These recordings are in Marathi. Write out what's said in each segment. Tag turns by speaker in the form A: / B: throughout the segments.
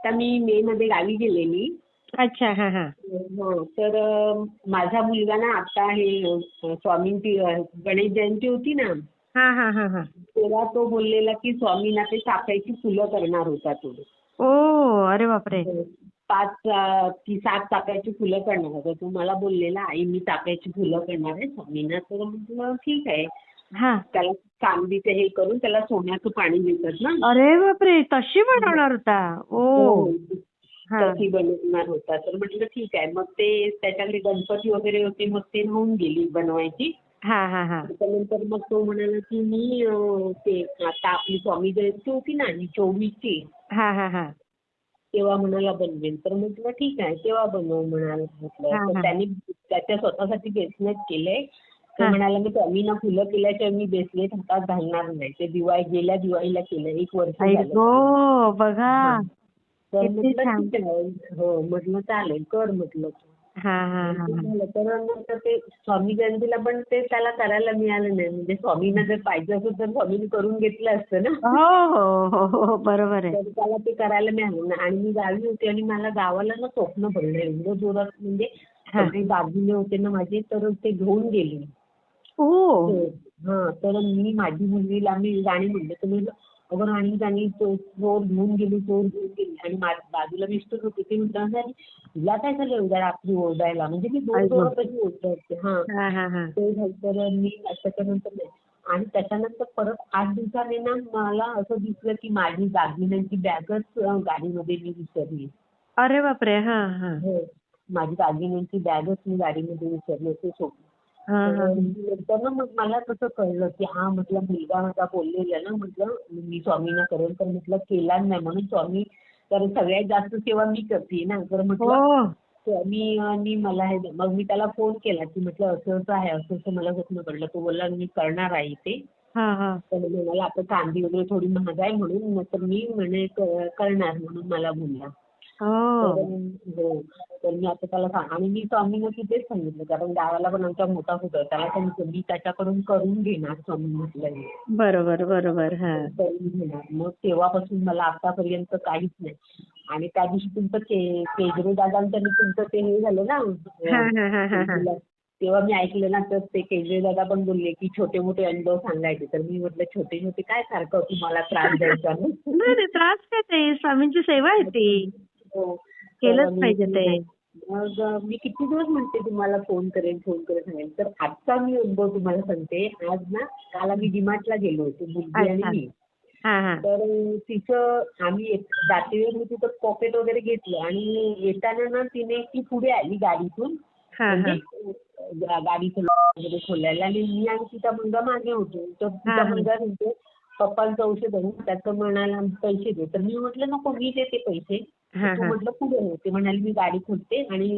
A: आता मी मे मध्ये गावी गेलेली.
B: अच्छा. हा हा.
A: हो, तर माझा मुलगा ना आता हे स्वामींची गणेश जयंती होती ना,
B: हा हा हा हा.
A: तेव्हा तो बोललेला की स्वामींना ते चाफ्याची फुलं करणार होता तो.
B: ओ, अरे बापरे.
A: 7 चाफ्याची फुलं करणार होता. तो मला बोललेला, आई मी चाफ्याची फुलं करणार आहे स्वामींना. तर म्हटलं ठीक आहे.
B: हा.
A: त्याला चांदीचं हे करून त्याला सोन्याचं पाणी देतात ना.
B: अरे बापरे, तशी बनवणार होता. ओ.
A: हो,
B: हा
A: तशी बनवणार होता. तर म्हटलं ठीक आहे. मग ते त्याच्याकडे गणपती वगैरे होते, मग ते राहून गेली बनवायची.
B: हा हा हा.
A: त्याच्यानंतर मग तो म्हणाला की मी ते आता आपली स्वामी जयंती होती ना 24ची,
B: हा हा हा.
A: तेव्हा म्हणाला बनवेल. तर म्हटलं ठीक आहे, तेव्हा बनव म्हणाला. म्हटलं
B: हा
A: तर
B: हा
A: त्यांनी त्याच्या स्वतःसाठी ब्रेसलेट केले. तो
B: हा.
A: म्हणाला मी स्वामींना फुलं केल्याशिवाय मी ब्रेसलेट हातात घालणार नाही. ते गेल्या दिवाळीला केलं, 1 वर्ष
B: आई
A: झालं
B: गो,
A: त्याला.
B: बघा
A: हां. तर
B: किती
A: म्हटलं
B: छान.
A: ठीक आहे. हो, म्हटलं चालेल कर म्हटलं.
B: हा हा
A: आणि
B: हा
A: ते
B: हा.
A: झालं. तर नंतर ते स्वामी जयंतीला पण ते त्याला करायला मिळालं नाही. म्हणजे स्वामींना जर पाहिजे असेल तर स्वामींनी करून घेतलं असतं ना.
B: हो हो हो हो, बरोबर आहे.
A: तर त्याला ते करायला मिळालं नाही. आणि मी गावी होते आणि मला गावाला ना स्वप्न पडलं एवढं जोरात. म्हणजे
B: हा.
A: सगळे दागिने होते ना माझे, तर ते घेऊन गेले.
B: ओ.
A: हां, तर मी माझी मुलगीला मी गाणी म्हणले. तर मी अगं राणी गाणी चोर घेऊन गेली, चोर घेऊन गेली. आणि बाजूला मिस्टर होते, ते म्हणतात अरे तुला काय झालं एवढ्या रात्री ओरडायला. म्हणजे मी
B: आई गो.
A: जोरात कशी ओरडायचे. हां,
B: हा हा हा.
A: ते झालं. तर मी त्याच्यानंतर नाही. आणि त्याच्यानंतर परत 8 दिवसांनी ना मला असं दिसलं की माझी दागिन्यांची बॅगच गाडीमध्ये मी विसरली.
B: अरे बापरे. हा हा
A: हो, माझी दागिन्यांची बॅगच मी गाडीमध्ये विसरली असं स्वप्न.
B: हा
A: तर
B: हा
A: नंतर ना मग मला कसं कळलं की हा म्हटलं मुलगा माझा बोललेला ना, म्हटलं मी स्वामींना करेन. तर म्हटलं केला नाही म्हणून स्वामी, तर सगळ्यात जास्त सेवा मी करते ना. तर म्हटलं
B: हो.
A: स्वामींनी मला हे मग मी त्याला फोन केला की म्हटलं असं असं आहे, असं असं मला स्वप्न पडलं. तो बोलला मी करणार आहे ते.
B: हा हा.
A: तर म्हणाला आता चांदी वगैरे थोडी महाग आहे म्हणून, तर मी म्हणे करणार म्हणून मला बोलला. तर
B: हो.
A: हो, तर मी आता त्याला आणि मी स्वामींना तिथेच सांगितलं, कारण गावाला पण आमचा मोठा होता. त्याला सांगितलं मी त्याच्याकडून करून घेणार स्वामी म्हटलं.
B: बरोबर बरोबर. हा.
A: करून घेणार. मग तेव्हापासून मला आतापर्यंत काहीच नाही. आणि त्या दिवशी तुमचं केजरे दादांचं तुमचं ते हे झालं ना
B: हा हा हा हा हा.
A: तेव्हा मी ऐकलं ना, तर ते केजरे दादा पण बोलले की छोटे मोठे अनुभव सांगायचे. तर मी म्हटलं छोटे छोटे काय सारखं तुम्हाला त्रास द्यायचा ना.
B: नाही नाही, त्रास काय, ते स्वामींची सेवा आहे ती.
A: हो, तर
B: केलंच पाहिजे ते.
A: मग मी किती दिवस म्हणते तुम्हाला फोन करेन फोन करेन सांगेन. तर आजचा मी अनुभव तुम्हाला सांगते. आज ना काल आम्ही डीमार्टला गेलो होतो मुलगी आणि
B: अच्छा.
A: मी.
B: हा हा
A: तर तिचं आम्ही जाते वेळी तिचं पॉकेट वगैरे घेतलं आणि येताना ना तिने ती पुढे आली गाडीतून.
B: हा हा
A: म्हणजे गाडीचं lock वगैरे खोलायला. आणि मी आणि तिचा मुलगा मागे होतो. तर
B: हा
A: तिचा
B: हा
A: मुलगा म्हणतो पप्पांचं औषध आहे ना, त्याचं म्हणाला पैसे दे. तर मी म्हटलं नको मी देते पैसे. तर
B: हा
A: तू
B: हा.
A: म्हटलं पुढे हो. ते म्हणाले मी गाडी खोलते आणि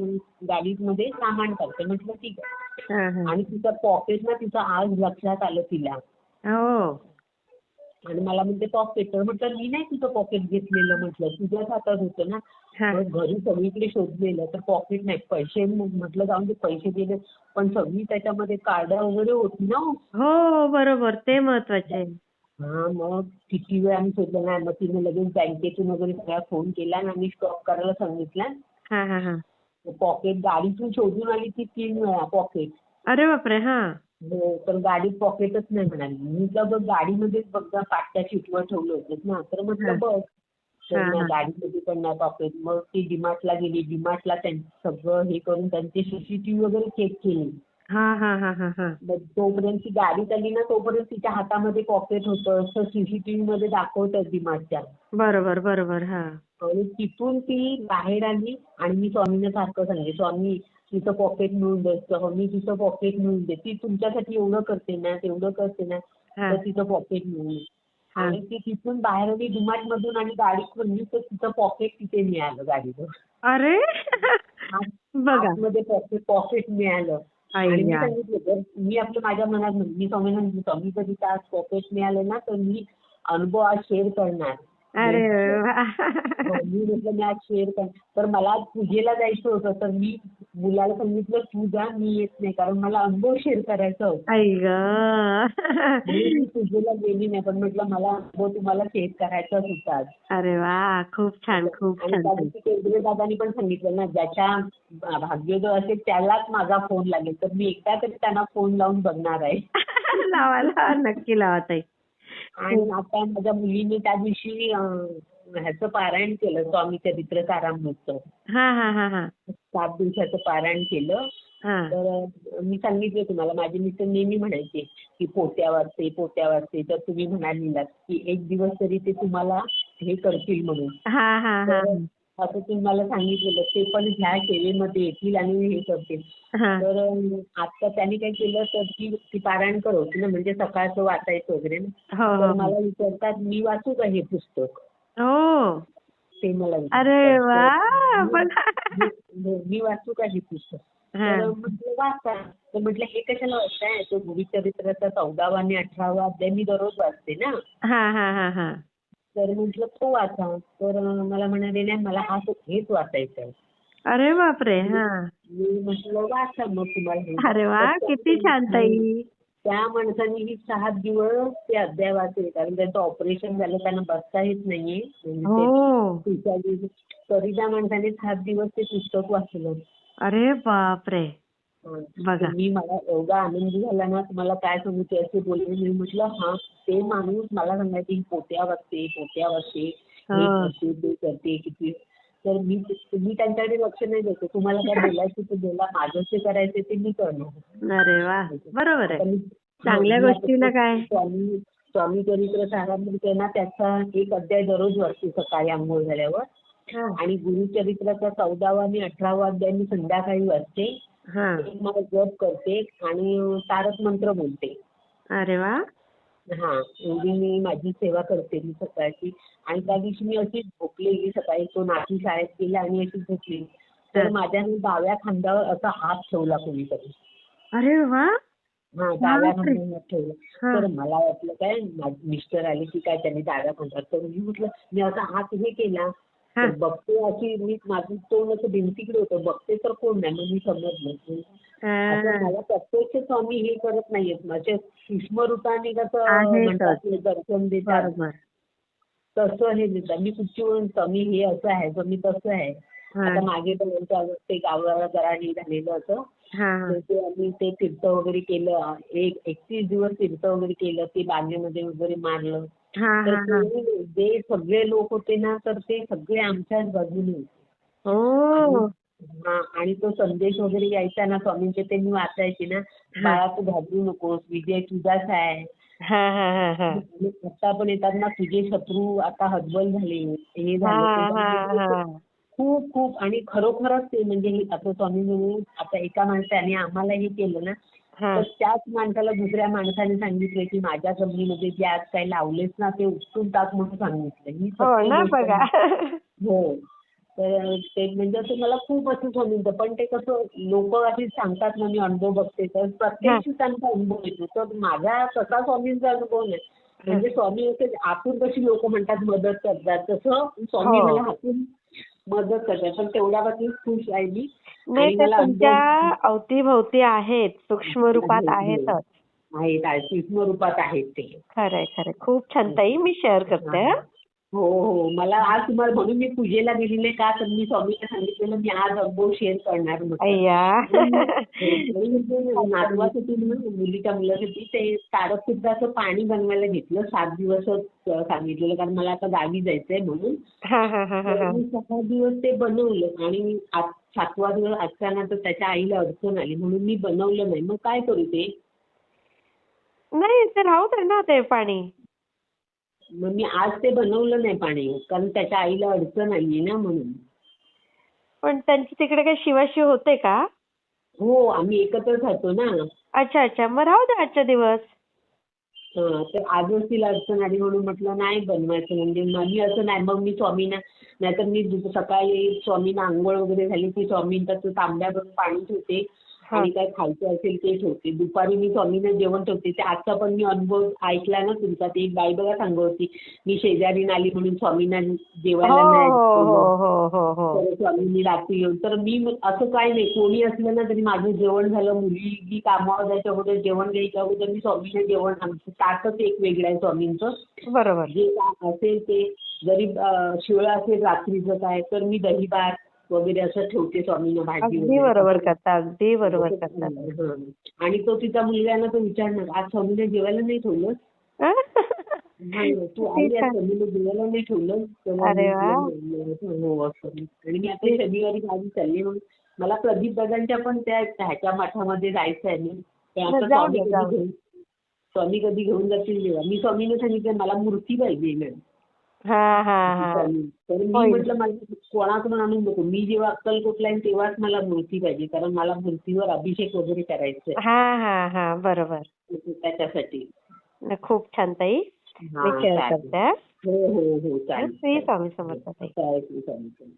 A: गाडीमध्ये सामान टाकते. म्हटलं ठीक आहे.
B: हा हा.
A: आणि तिचं पॉकेट ना तिचं आज लक्षात आलं तिला.
B: हो.
A: आणि मला म्हणते पॉकेट. तर म्हटलं मी नाही तुझं पॉकेट घेतलेलं, म्हटलं तुझ्याच हातात होतं ना.
B: हा.
A: मग घरी सगळीकडे शोधलेलं तर पॉकेट नाही. पैसे म्हटलं जाऊन ते पैसे दिले, पण सगळी त्याच्यामध्ये कार्ड वगैरे होती ना.
B: हो बरोबर, ते महत्वाचे.
A: हा, मग किती वेळ आम्ही शोधलं नाही. मग तिने लगेच बँकेतून वगैरे सगळा फोन केला आणि आम्ही स्टॉप करायला सांगितलं.
B: हा हा हा.
A: पॉकेट गाडीतून शोधून आली ती 3 वेळा पॉकेट.
B: अरे बापरे. हा.
A: हो, तर गाडीत पॉकेटच नाही म्हणाली. मी म्हटलं बघ गाडीमध्येच बघ पाठच्या सीटवर ठेवलं होतं ना. तर
B: हा
A: म्हटलं बघ. तर
B: हा
A: नाही,
B: हा.
A: गाडीमध्ये पण नाही पॉकेट. मग ती डीमार्टला गेली. डीमार्टला त्यांचं सगळं हे करून त्यांची सीसीटीव्ही वगैरे चेक केली.
B: हा हा हा हा हा.
A: मग तोपर्यंत ती गाडीत आली ना, तोपर्यंत तिच्या हातामध्ये पॉकेट होतं असं सीसीटीव्ही मध्ये दाखवतात डीमार्टच्या.
B: बरोबर बरोबर. हा.
A: आणि तिथून ती बाहेर आली आणि मी स्वामींना सारखं सांगितलं स्वामी तिचं पॉकेट मिळून दे. स्वामी तिचं पॉकेट मिळून दे. ती तुमच्यासाठी एवढं करते ना, तेवढं करते ना,
B: हा
A: तर तिचं पॉकेट मिळून दे.
B: हा.
A: आणि ती तिथून बाहेर आली डीमार्ट मधून आणि गाडी खोलली तर तिचं पॉकेट तिथे मिळालं गाडीवर.
B: अरे बघा.
A: आतमध्ये पॉकेट मिळालं. आणि मी
B: अय्या.
A: सांगितलं तर मी माझ्या मनात मी स्वामींना म्हटलं स्वामी कधी आज पॉकेट मिळालं ना, तर मी अनुभव आज शेअर करणार.
B: अरे वा.
A: मी म्हटलं मी आज शेअर करणार. तर मला आज पूजेला जायचं होतं. तर मी मुलाला सांगितलं तू जा, मी येत नाही, कारण मला अनुभव शेअर करायचा होता.
B: आई ग.
A: म्हणून मी पूजेला गेली नाही, पण म्हटलं मला अनुभव तुम्हाला शेअर करायचाच होता आज.
B: अरे वा, खूप छान, खूप
A: आणि
B: छान
A: त्या
B: ताई.
A: दिवशी केंद्रे दादांनी पण सांगितलं ना, ज्याच्या भाग्योदय असेल त्यालाच माझा फोन लागेल, तर मी एकदा तरी त्यांना फोन लावून बघणार आहे.
B: लावा लावा, नक्की लावा ताई.
A: आणि आता माझ्या मुलीने त्या दिवशी ह्याचं पारायण केलं, स्वामी चरित्र सारामृतचं.
B: हा हा हा हा
A: 7 दिवसाचं पारायण केलं.
B: हा.
A: तर मी सांगितलं तुम्हाला, माझे मिस्टर नेहमी म्हणायचे की पोट्या वाजते, पोट्या वाजते. तर तुम्ही म्हणालीलात की एक दिवस तरी ते तुम्हाला हे करतील म्हणून.
B: हा हा हा
A: तर असं तुम्हाला सांगितलेलं, ते पण ह्या सेवेमध्ये येतील आणि हे करतील.
B: हा.
A: तर आता त्यांनी काय केलं, तर ती पारायण करवती ना, म्हणजे सकाळचं वाचायचं वगैरे ना.
B: हो
A: तर
B: हो
A: मला विचारतात मी वाचू का हे पुस्तक,
B: हो.
A: ते मला
B: अरे वा,
A: विचारतात.
B: बघा.
A: मी वाचू का हे पुस्तक.
B: हा.
A: तर म्हटलं वाचा. तर म्हटलं हे कशाला वाचताय, तो गुरुचरित्राचा 14वा आणि 18वा अध्याय मी दररोज वाचते ना.
B: हा हा हा हा.
A: तर म्हटलं तो वाचा. तर मला म्हणाले नाही, मला हेच वाचायचं आहे.
B: अरे बापरे. हा.
A: मी म्हटलं वाचा मग तुम्हाला हे.
B: अरे वा, किती छान ताई.
A: त्या माणसाने 7 दिवस ते अध्याय वाचले, कारण त्यांचं ऑपरेशन झालं, त्यांना बसता येत नाहीये.
B: हो.
A: तरी त्या माणसाने 7 दिवस ते पुस्तक वाचलं.
B: अरे बापरे. बघा.
A: मला एवढा आनंद झाला ना, तुम्हाला काय सांगू. ते असे बोलले, मी म्हटलं हा ते माणूस मला सांगायचे की पोट्या वाजते, पोट्या वाजते, हे करते, ते करते, किती. तर मी त्यांच्याकडे लक्ष नाही द्यायचं. तुम्हाला काय बोलायचं ते बोला, माझं जे करायचं ते मी करणार.
B: अरे वा, बरोबर आहे. चांगल्या गोष्टीला काय.
A: स्वामी चरित्र सारामृत आहे ना, त्याचा एक अध्याय दररोज वाचते सकाळी अंघोळ झाल्यावर. आणि गुरुचरित्राचा 14वा आणि 18वा अध्याय मी संध्याकाळी वाचते. मला जप करते आणि तारक मंत्र बोलते.
B: अरे वा.
A: एवढी मी माझी सेवा करते मी सकाळची. आणि त्या दिवशी मी अशीच झोपलेली, सकाळी तो नातू शाळेत गेला आणि अशीच झोपली. तर माझ्या डाव्या खांद्यावर असा हात ठेवला कोणीतरी.
B: अरे वा.
A: डाव्या खांद्यावर ठेवला. तर मला वाटलं काय, मिस्टर आले की काय त्यांनी डाव्या खांद्यावर. तर मी म्हटलं, मी असा हात हे केला, बघते अशी, मी माझं तोंड असं भिंतीकडे होतं, बघते तर कोण नाही. मग मी समजलं असं मला प्रत्यक्ष स्वामी हे करत नाहीयेत, माझ्या सूक्ष्म रूपाने कसं म्हणतात दर्शन देतात, तसं हे देतात. मी कुठची म्हणून स्वामी हे असं आहे, तर मी तसं आहे. आता मागे पण ते गावाला जरा हे झालेलं असं, आम्ही ते तीर्थ वगैरे केलं, 31 दिवस तीर्थ वगैरे केलं, ते बागेमध्ये वगैरे मारलं. तर जे सगळे लोक होते ना, तर ते सगळे आमच्याच बाजूने होते. आणि तो संदेश वगैरे यायचा ना स्वामींचे, ते मी वाचायचे ना, बाळा तू घाबरू नकोस, विजय तुझाच आहे. आता पण येतात ना, तुझे शत्रू आता हतबल झाले, हे झाले. खूप खूप. आणि खरोखरच ते म्हणजे असं स्वामी म्हणून आता एका माणसाने आम्हाला हे केलं ना, तर त्याच माणसाला दुसऱ्या माणसाने सांगितलं की माझ्या जमिनीमध्ये जे आज काही लावलेस ना, ते उपटून टाक म्हणून सांगितलं. हो. तर ते म्हणजे असं मला खूप असं समजतं. पण ते कसं लोक अशी सांगतात ना, मी अनुभव बघते, तर प्रत्यक्ष त्यांचा अनुभव येतो. तर माझा तसा स्वामींचा अनुभव नाही. म्हणजे स्वामी असे आतून कशी लोक म्हणतात मदत करतात, तसं स्वामी मला हातून मदत करतात. पण तेवढ्यापासून खुश आहे मी.
B: नाही, ते तुमच्या अवतीभोवती आहेत, सूक्ष्म रूपात आहेतच.
A: सूक्ष्म रूपात आहेत ते.
B: खरंय खरंय. खूप छान ताई, मी शेअर करते.
A: हो हो. मला आज तुम्हाला म्हणून मी पूजेला गेली नाही का, तर मी स्वामीला सांगितलेलं मी आज अनुभव शेअर करणार. नातवासाठी मुलीच्या मुलासाठी ते तारकपुत्राचं पाणी बनवायला घेतलं. 7 दिवस सांगितलेलं, कारण मला आता गावी जायचंय म्हणून. मी 6 दिवस ते बनवलं आणि 7वा दिवस अचानक त्याच्या आईला अडचण आली म्हणून मी बनवलं नाही. मग काय करू ते?
B: नाही, ते राहू दे ना ते पाणी.
A: मग मी आज ते बनवलं नाही पाणी, कारण त्याच्या आईला अडचण आली ना म्हणून.
B: पण त्यांची तिकडे काही शिवाशिव होते का?
A: हो, आम्ही एकत्रच राहतो ना.
B: अच्छा अच्छा. मग राहू दे आजच्या दिवस.
A: तर आजच तिला अडचण आली म्हणून म्हटलं नाही बनवायचं. म्हणजे मी असं नाही, मग मी स्वामींना, नाहीतर मी सकाळी स्वामींना आंघोळ वगैरे झाली की स्वामींचं तांब्याभरून पाणी ठेवते आणि काय खायचं असेल ते ठेवते. दुपारी मी स्वामींना जेवण ठेवते. ते आजचा पण मी अनुभव ऐकला ना तुमचा, ते एक बाई बघा सांगत होती, मी शेजारी आली म्हणून स्वामींना जेवायला नाही. स्वामींनी रात्री येऊन. तर मी असं काही नाही, कोणी असलं ना तरी माझं जेवण झालं, मुलगी कामावर जायच्या अगोदर जेवण द्यायच्या अगोदर मी स्वामींना जेवण, आमचं ताटच एक वेगळं आहे स्वामींचं.
B: बरोबर.
A: जे काय असेल ते, जरी शिळं असेल रात्रीचं काय तर मी दही भात वगैरे असं ठेवते स्वामींना, भाजी
B: अगदी
A: वगैरे.
B: बरोबर करता, अगदी बरोबर करता.
A: हं. आणि तो तिचा मुलगा आहे ना, तो विचारणार आज स्वामींना जेवायला नाही ठेवलं. तू
B: किती
A: आली आज
B: छान.
A: स्वामींना जेवायला नाही ठेवलं. तर मग
B: अरे
A: मी
B: वा.
A: तिला हो असं. आणि मी आता शनिवारी माझी चालली, मग मला प्रदीप दादांच्या पण त्या ह्याच्या मठामध्ये जायचं आहे. मी ते आता
B: जाऊ
A: स्वामी
B: दे,
A: कधी
B: जाऊ दे.
A: घेऊन स्वामी कधी घेऊन जातील तेव्हा. मी स्वामींना सांगितलं मला मूर्ती पाहिजे मॅम.
B: हा हा हा.
A: तर मी
B: होईल.
A: म्हटलं मला कोणाकडून आणून नको, मी जेव्हा अक्कलकोटला येईन तेव्हाच मला मूर्ती पाहिजे, कारण मला मूर्तीवर अभिषेक वगैरे करायचा आहे
B: हा हा हा. बरोबर.
A: त्याच्यासाठी.
B: खूप छान ताई. मी
A: हा
B: शेअर
A: चालेल.
B: करते.
A: हो हो हो चालेल
B: श्री
A: चालेल.
B: स्वामी समर्थ ताई.
A: चालेल, चालेल.